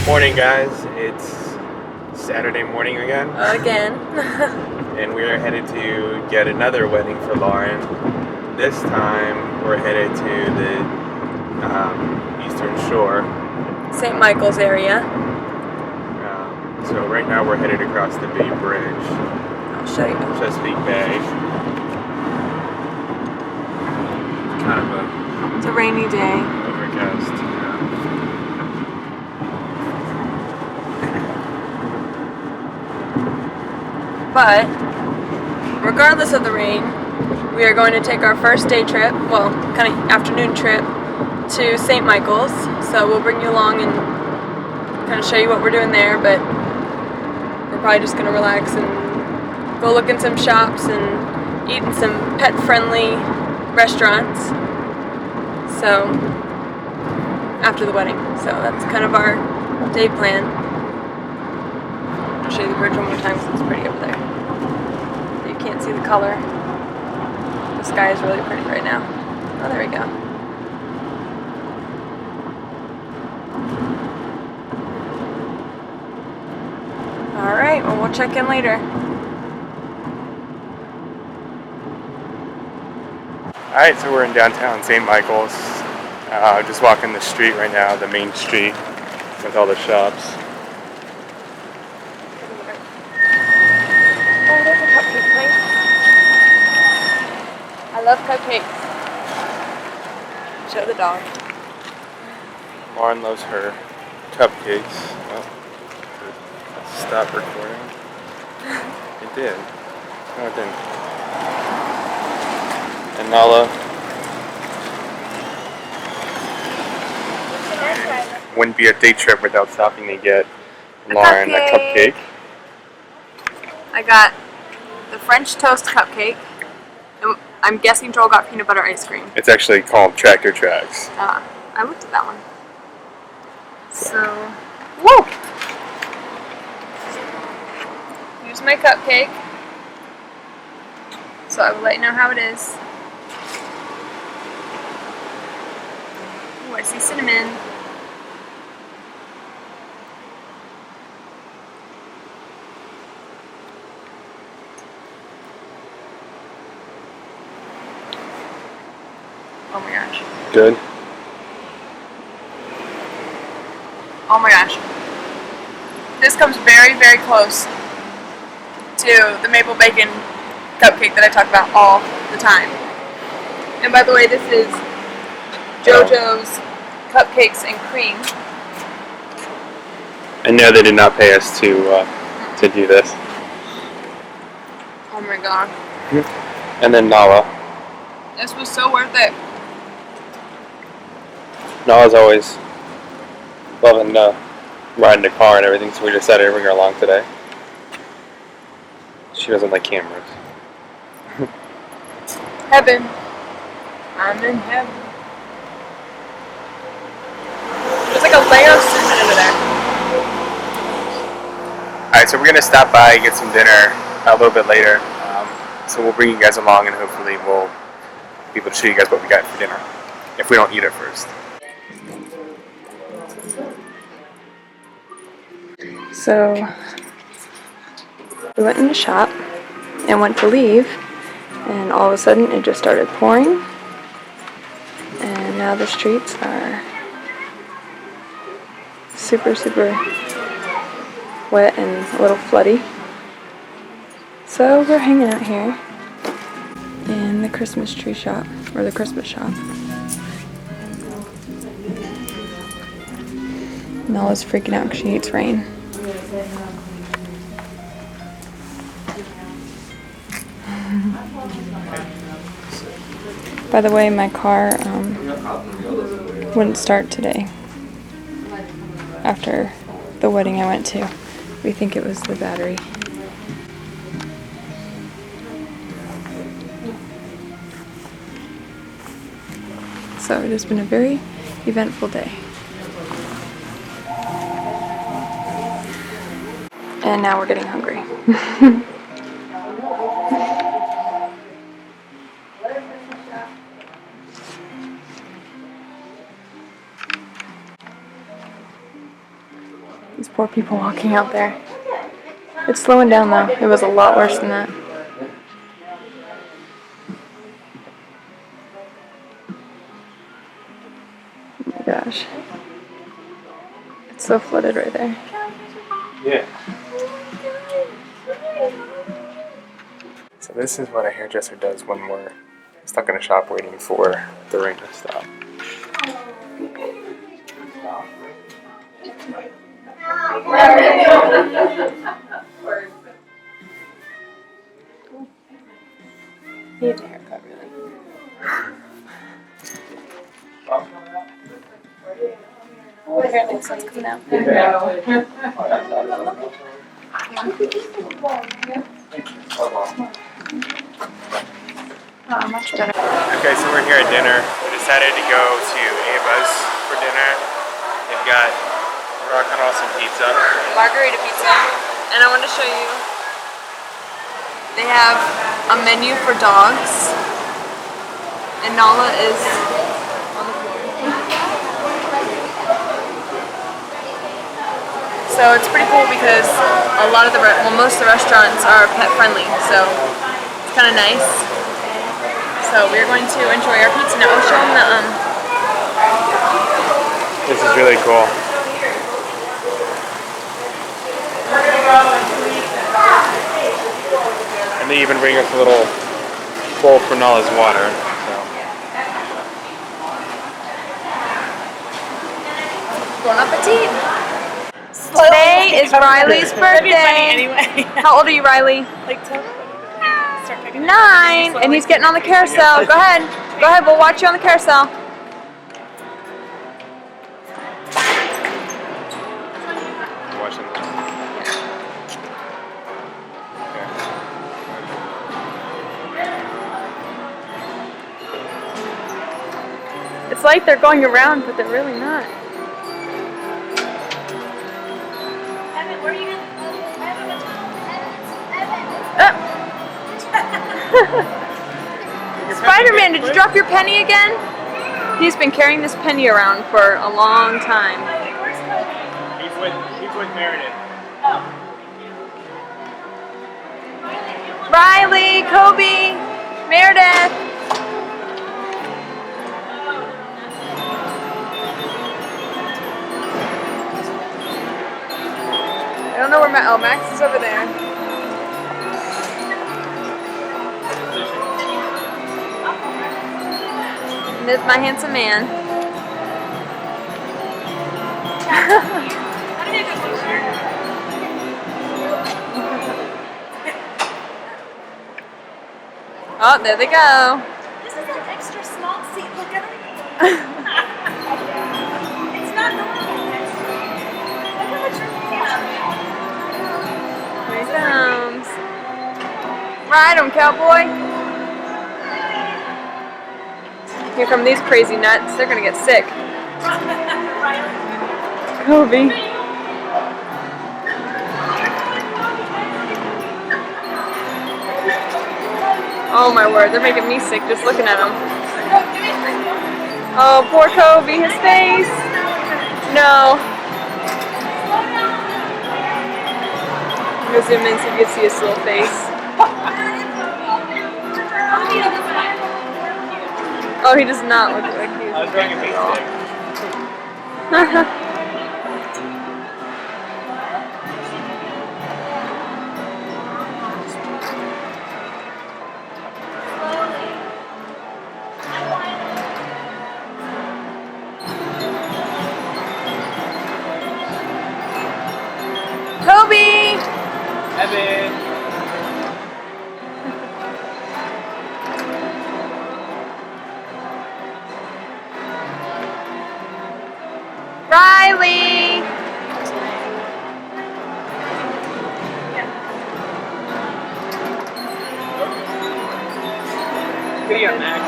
Morning, guys. It's Saturday morning again. And we are headed to get another wedding for Lauren. This time we're headed to the Eastern Shore. St. Michael's area. So right now we're headed across the Bay Bridge. I'll show you. Chesapeake Bay. It's a rainy day. Overcast. But regardless of the rain, we are going to take our first day trip, well, kind of afternoon trip, to St. Michael's. So we'll bring you along and kind of show you what we're doing there, but we're probably just going to relax and go look in some shops and eat in some pet-friendly restaurants. So, after the wedding. So that's kind of our day plan. I'll show you the bridge one more time because it's pretty over there. You can't see the color. The sky is really pretty right now. Oh, there we go. Alright, well, we'll check in later. Alright, so we're in downtown St. Michael's. Just walking the street right now, the main street with all the shops. Oh, there's a cupcake place. I love cupcakes. Show the dog. Lauren loves her cupcakes. Oh, stop recording. It did. No, it didn't. And Nala. Wouldn't be a day trip without stopping to get Lauren a cupcake. I got the French toast cupcake. I'm guessing Joel got peanut butter ice cream. It's actually called Tractor Tracks. I looked at that one. So, woo! Here's my cupcake. So I will let you know how it is. Ooh, I see cinnamon. Oh my gosh. Good. Oh my gosh. This comes very, very close to the maple bacon cupcake that I talk about all the time. And by the way, this is JoJo's Cupcakes and Cream. And no, they did not pay us to do this. Oh my god. And then Nala. This was so worth it. Nala's always loving riding the car and everything, so we decided to bring her along today. She doesn't like cameras. Heaven. I'm in heaven. There's like a layer of cinnamon over there. Alright, so we're going to stop by and get some dinner a little bit later. So we'll bring you guys along and hopefully we'll be able to show you guys what we got for dinner. If we don't eat it first. So, we went in the shop and went to leave, and all of a sudden it just started pouring, and now the streets are super, super wet and a little floody. So we're hanging out here in the Christmas tree shop, or the Christmas shop. Nala's freaking out because she hates rain. By the way, my car wouldn't start today after the wedding I went to. We think it was the battery. So it has been a very eventful day. And now we're getting hungry. These poor people walking out there. It's slowing down though. It was a lot worse than that. Oh my gosh. It's so flooded right there. Yeah. So this is what a hairdresser does when we're stuck in a shop waiting for the rain to stop. Needs a haircut, really. Oh, apparently the sun's coming out. Oh, much better. Okay, so we're here at dinner. We decided to go to Ava's for dinner. They've got rock and awesome pizza. Margarita pizza. And I want to show you. They have a menu for dogs. And Nala is on the floor. So it's pretty cool because a lot of the, most of the restaurants are pet friendly. So it's kind of nice. So we're going to enjoy our pizza now. I'll show them the This is really cool. And they even bring us a little bowl for Nala's water. So. Bon appetit! Today is Riley's birthday. Anyway. How old are you, Riley? Like 9, and he's getting on the carousel. Go ahead. Go ahead, we'll watch you on the carousel. Watching It's like they're going around, but they're really not. Evan, where are you going? Spider-Man, did you drop your penny again? He's been carrying this penny around for a long time. He's with Meredith. Riley, Kobe, Meredith. I don't know where Max is over there. And there's my handsome man. Oh, there they go. This is an extra small seat. Look at it. It's not normal. Look how much room we have. Here he comes. Ride him, cowboy. Here come these crazy nuts. They're gonna get sick. Kobe. Oh my word, they're making me sick just looking at them. Oh, poor Kobe, his face. No. I'm gonna zoom in so you can see his little face. Oh, he does not look like he's I was wearing a base Kobe! Evan! Riley! Good on Max.